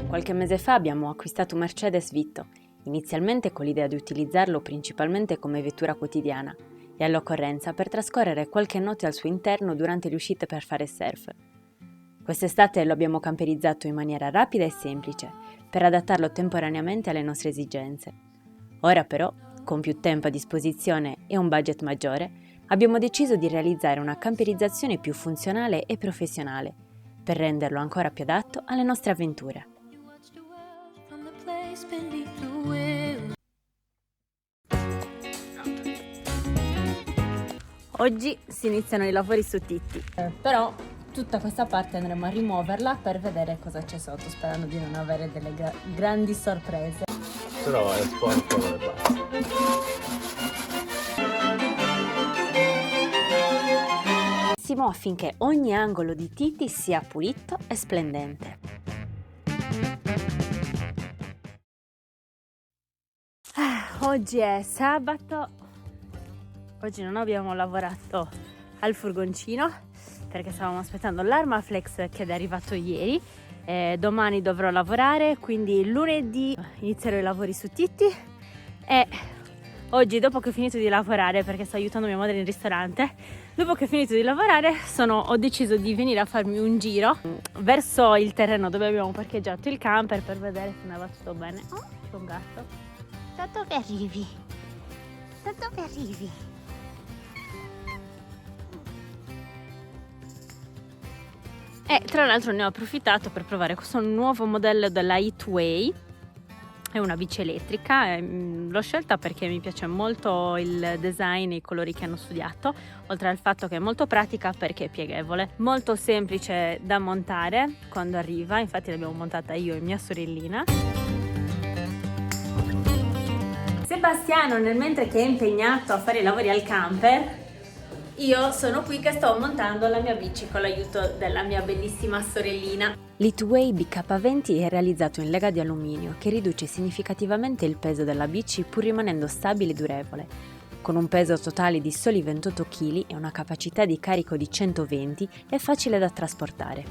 Qualche mese fa abbiamo acquistato un Mercedes Vito, inizialmente con l'idea di utilizzarlo principalmente come vettura quotidiana e all'occorrenza per trascorrere qualche notte al suo interno durante le uscite per fare surf. Quest'estate lo abbiamo camperizzato in maniera rapida e semplice, per adattarlo temporaneamente alle nostre esigenze. Ora però, con più tempo a disposizione e un budget maggiore, abbiamo deciso di realizzare una camperizzazione più funzionale e professionale, per renderlo ancora più adatto alle nostre avventure. Oggi si iniziano i lavori su Titti, però tutta questa parte andremo a rimuoverla per vedere cosa c'è sotto, sperando di non avere delle grandi sorprese. Però è sporco come basta. Affinché ogni angolo di Titti sia pulito e splendente. Oggi è sabato, oggi non abbiamo lavorato al furgoncino perché stavamo aspettando l'Armaflex che è arrivato ieri. Domani dovrò lavorare, quindi lunedì inizierò i lavori su Titti e oggi, dopo che ho finito di lavorare, perché sto aiutando mia madre in ristorante, dopo che ho finito di lavorare ho deciso di venire a farmi un giro verso il terreno dove abbiamo parcheggiato il camper per vedere se andava tutto bene. Oh, c'è un gatto. Da dove arrivi? Da dove arrivi? E tra l'altro ne ho approfittato per provare questo nuovo modello della Heatway. È una bici elettrica, l'ho scelta perché mi piace molto il design e i colori che hanno studiato, oltre al fatto che è molto pratica perché è pieghevole, molto semplice da montare quando arriva, infatti l'abbiamo montata io e mia sorellina. Sebastiano, nel mentre che è impegnato a fare i lavori al camper, io sono qui che sto montando la mia bici con l'aiuto della mia bellissima sorellina. L'Heatway BK20 è realizzato in lega di alluminio che riduce significativamente il peso della bici pur rimanendo stabile e durevole. Con un peso totale di soli 28 kg e una capacità di carico di 120 è facile da trasportare.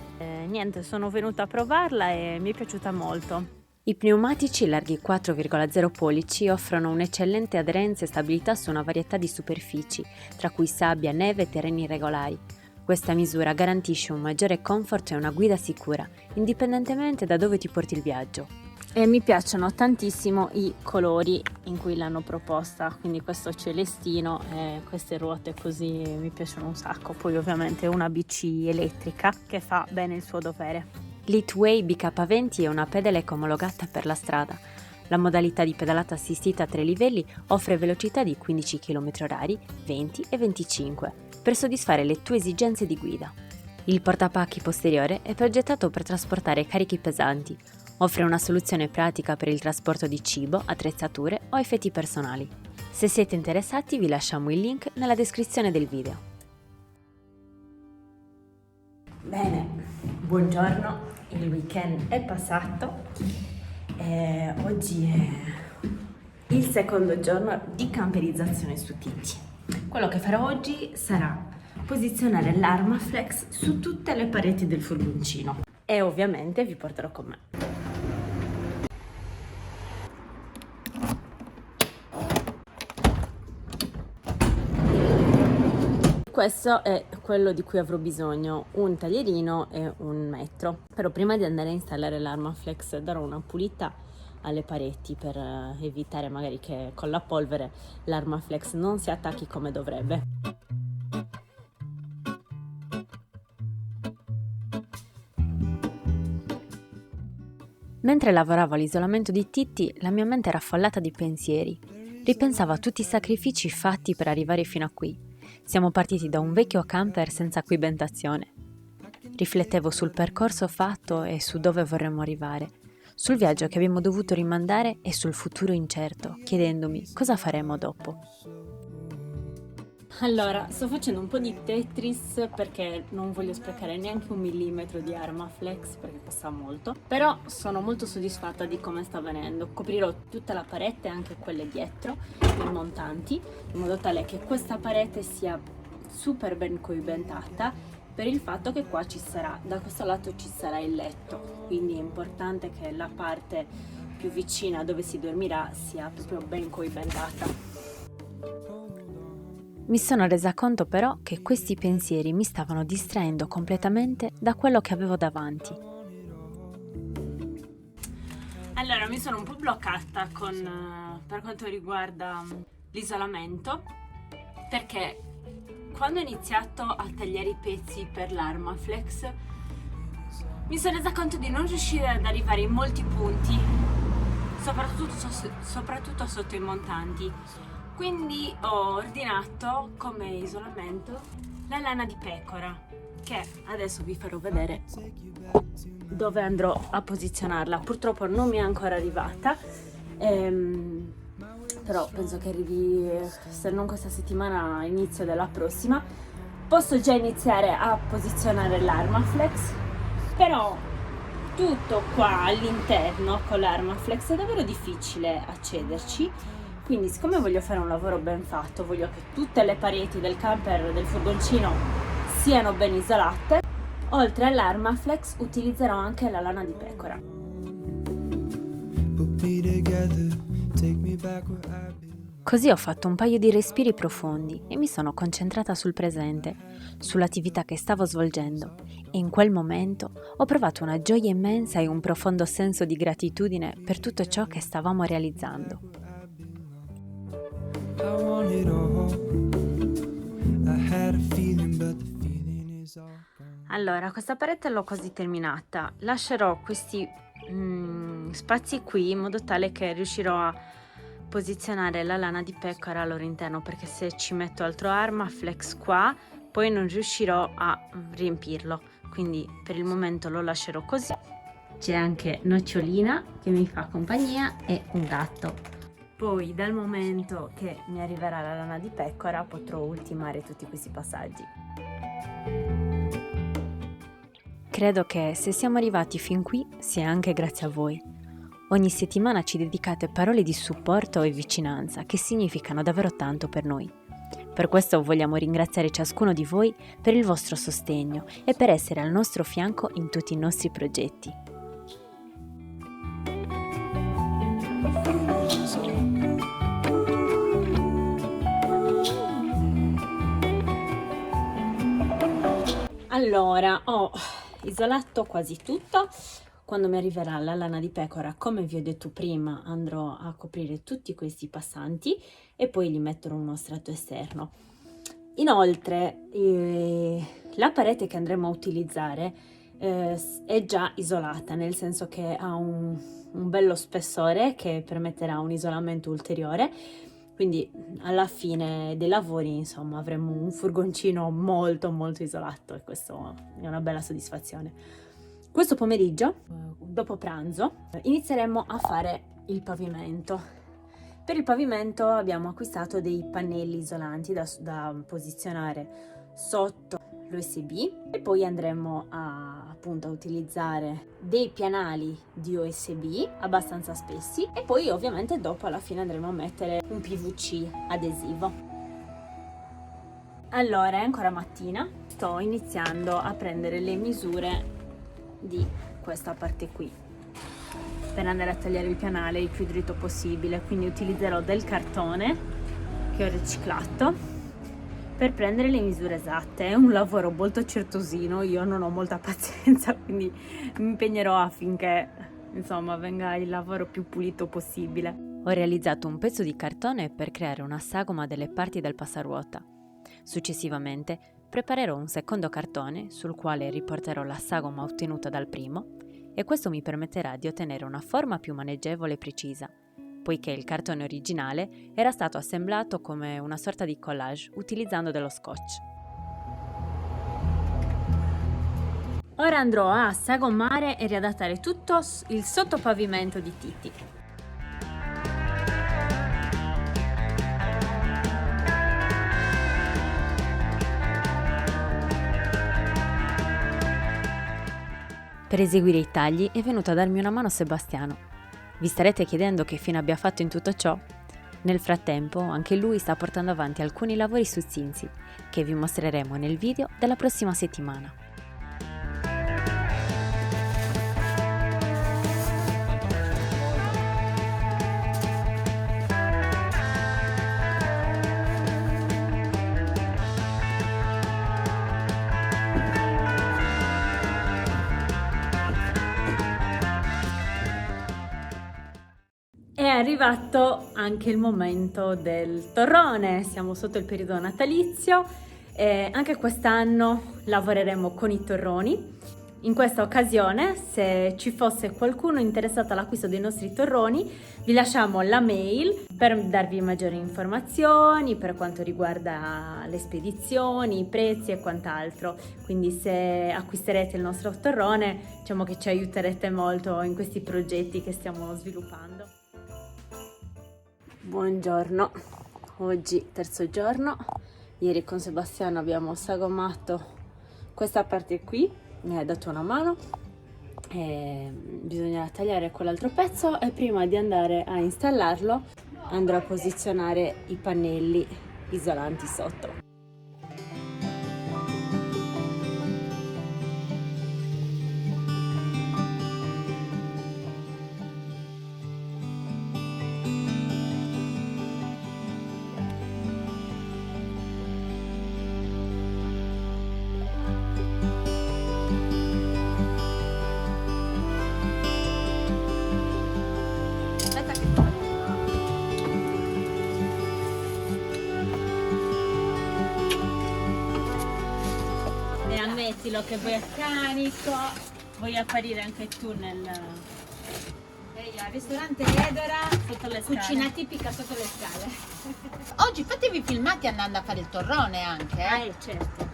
Niente, sono venuta a provarla e mi è piaciuta molto. I pneumatici larghi 4,0 pollici offrono un'eccellente aderenza e stabilità su una varietà di superfici, tra cui sabbia, neve e terreni irregolari. Questa misura garantisce un maggiore comfort e una guida sicura, indipendentemente da dove ti porti il viaggio. E mi piacciono tantissimo i colori in cui l'hanno proposta, quindi questo celestino e queste ruote così mi piacciono un sacco. Poi ovviamente una bici elettrica che fa bene il suo dovere. L'Heatway BK20 è una pedelec omologata per la strada. La modalità di pedalata assistita a 3 livelli offre velocità di 15 km/h, 20 e 25, per soddisfare le tue esigenze di guida. Il portapacchi posteriore è progettato per trasportare carichi pesanti. Offre una soluzione pratica per il trasporto di cibo, attrezzature o effetti personali. Se siete interessati vi lasciamo il link nella descrizione del video. Bene, buongiorno. Il weekend è passato e oggi è il secondo giorno di camperizzazione su Titti. Quello che farò oggi sarà posizionare l'Armaflex su tutte le pareti del furgoncino e ovviamente vi porterò con me. Questo è quello di cui avrò bisogno, un taglierino e un metro. Però prima di andare a installare l'Armaflex darò una pulita alle pareti per evitare magari che con la polvere l'Armaflex non si attacchi come dovrebbe. Mentre lavoravo all'isolamento di Titti, la mia mente era affollata di pensieri. Ripensavo a tutti i sacrifici fatti per arrivare fino a qui. Siamo partiti da un vecchio camper senza equipaggiazione. Riflettevo sul percorso fatto e su dove vorremmo arrivare, sul viaggio che abbiamo dovuto rimandare e sul futuro incerto, chiedendomi cosa faremo dopo. Allora, sto facendo un po' di Tetris perché non voglio sprecare neanche 1 millimetro di Armaflex perché costa molto, però sono molto soddisfatta di come sta venendo. Coprirò tutta la parete, anche quelle dietro, i montanti, in modo tale che questa parete sia super ben coibentata per il fatto che qua ci sarà, da questo lato ci sarà il letto, quindi è importante che la parte più vicina dove si dormirà sia proprio ben coibentata. Mi sono resa conto però che questi pensieri mi stavano distraendo completamente da quello che avevo davanti. Allora, mi sono un po' bloccata per quanto riguarda l'isolamento, perché quando ho iniziato a tagliare i pezzi per l'Armaflex mi sono resa conto di non riuscire ad arrivare in molti punti, soprattutto sotto i montanti. Quindi ho ordinato come isolamento la lana di pecora, che adesso vi farò vedere dove andrò a posizionarla. Purtroppo non mi è ancora arrivata, però penso che arrivi, se non questa settimana, inizio della prossima. Posso già iniziare a posizionare l'Armaflex, però tutto qua all'interno con l'Armaflex è davvero difficile accederci. Quindi, siccome voglio fare un lavoro ben fatto, voglio che tutte le pareti del camper, del furgoncino, siano ben isolate, oltre all'Armaflex utilizzerò anche la lana di pecora. Così ho fatto un paio di respiri profondi e mi sono concentrata sul presente, sull'attività che stavo svolgendo, e in quel momento ho provato una gioia immensa e un profondo senso di gratitudine per tutto ciò che stavamo realizzando. Allora, questa parete l'ho quasi terminata. Lascerò questi spazi qui in modo tale che riuscirò a posizionare la lana di pecora al loro interno, perché se ci metto altro Armaflex qua poi non riuscirò a riempirlo, quindi per il momento lo lascerò così. C'è anche Nocciolina che mi fa compagnia e un gatto. Poi dal momento che mi arriverà la lana di pecora potrò ultimare tutti questi passaggi. Credo che se siamo arrivati fin qui sia anche grazie a voi. Ogni settimana ci dedicate parole di supporto e vicinanza che significano davvero tanto per noi. Per questo vogliamo ringraziare ciascuno di voi per il vostro sostegno e per essere al nostro fianco in tutti i nostri progetti. Allora, ho isolato quasi tutto. Quando mi arriverà la lana di pecora, come vi ho detto prima, andrò a coprire tutti questi passanti e poi gli metterò uno strato esterno. Inoltre, la parete che andremo a utilizzare è già isolata, nel senso che ha un bello spessore che permetterà un isolamento ulteriore. Quindi alla fine dei lavori, insomma, avremo un furgoncino molto molto isolato e questo è una bella soddisfazione. Questo pomeriggio, dopo pranzo, inizieremo a fare il pavimento. Per il pavimento abbiamo acquistato dei pannelli isolanti da posizionare sotto l'USB e poi andremo appunto a utilizzare dei pianali di USB abbastanza spessi e poi ovviamente dopo alla fine andremo a mettere un PVC adesivo. Allora è ancora mattina, sto iniziando a prendere le misure di questa parte qui per andare a tagliare il pianale il più dritto possibile, quindi utilizzerò del cartone che ho riciclato per prendere le misure esatte. È un lavoro molto certosino, io non ho molta pazienza, quindi mi impegnerò affinché insomma venga il lavoro più pulito possibile. Ho realizzato un pezzo di cartone per creare una sagoma delle parti del passaruota. Successivamente preparerò un secondo cartone sul quale riporterò la sagoma ottenuta dal primo e questo mi permetterà di ottenere una forma più maneggevole e precisa, poiché il cartone originale era stato assemblato come una sorta di collage utilizzando dello scotch. Ora andrò a sagomare e riadattare tutto il sottopavimento di Titti. Per eseguire i tagli è venuto a darmi una mano Sebastiano. Vi starete chiedendo che fine abbia fatto in tutto ciò? Nel frattempo, anche lui sta portando avanti alcuni lavori su Cinzia, che vi mostreremo nel video della prossima settimana. È arrivato anche il momento del torrone, siamo sotto il periodo natalizio e anche quest'anno lavoreremo con i torroni. In questa occasione, se ci fosse qualcuno interessato all'acquisto dei nostri torroni, vi lasciamo la mail per darvi maggiori informazioni per quanto riguarda le spedizioni, i prezzi e quant'altro. Quindi se acquisterete il nostro torrone, diciamo che ci aiuterete molto in questi progetti che stiamo sviluppando. Buongiorno, oggi terzo giorno. Ieri con Sebastiano abbiamo sagomato questa parte qui, mi ha dato una mano e bisogna tagliare quell'altro pezzo e prima di andare a installarlo andrò a posizionare i pannelli isolanti sotto. Ammettilo che vuoi a carico, vuoi apparire anche tu nel Al ristorante Edora, sotto le cucina scale. tipica sotto le scale. Oggi fatevi filmati andando a fare il torrone anche, Certo.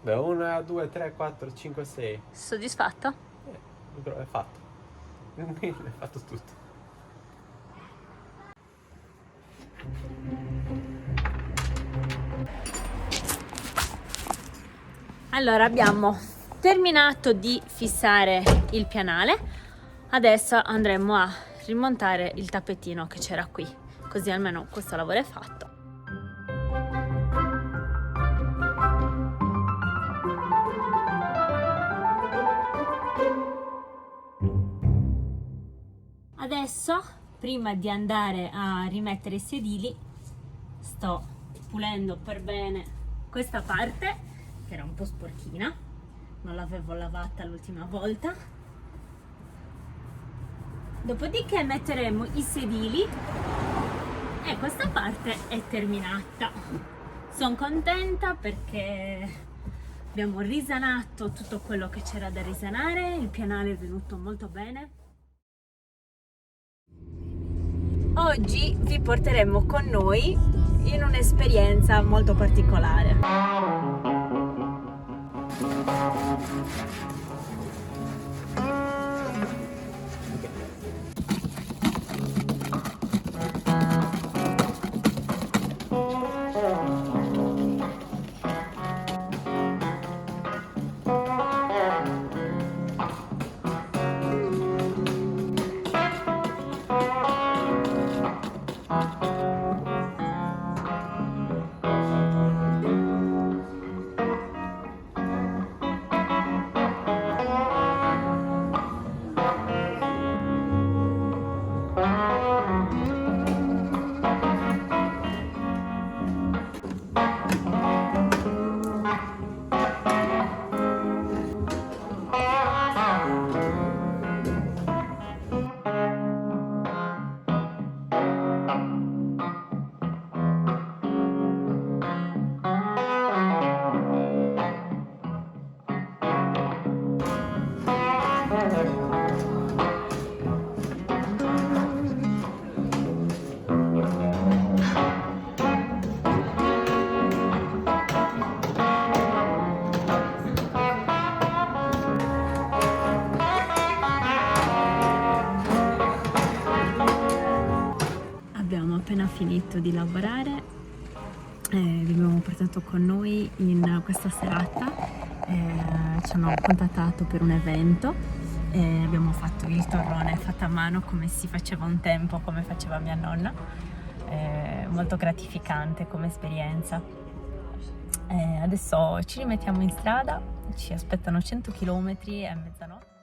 Beh, 1, 2, 3, 4, 5, 6. Soddisfatto? È fatto. È fatto tutto. Allora, abbiamo terminato di fissare il pianale, adesso andremo a rimontare il tappetino che c'era qui, così almeno questo lavoro è fatto. Adesso, prima di andare a rimettere i sedili, sto pulendo per bene questa parte che era un po' sporchina, non l'avevo lavata l'ultima volta. Dopodiché metteremo i sedili e questa parte è terminata. Sono contenta perché abbiamo risanato tutto quello che c'era da risanare, il pianale è venuto molto bene. Oggi vi porteremo con noi in un'esperienza molto particolare. appena finito di lavorare, vi abbiamo portato con noi in questa serata ci hanno contattato per un evento e abbiamo fatto il torrone fatto a mano come si faceva un tempo, come faceva mia nonna. Molto gratificante come esperienza. Adesso ci rimettiamo in strada, ci aspettano 100 km e mezzanotte.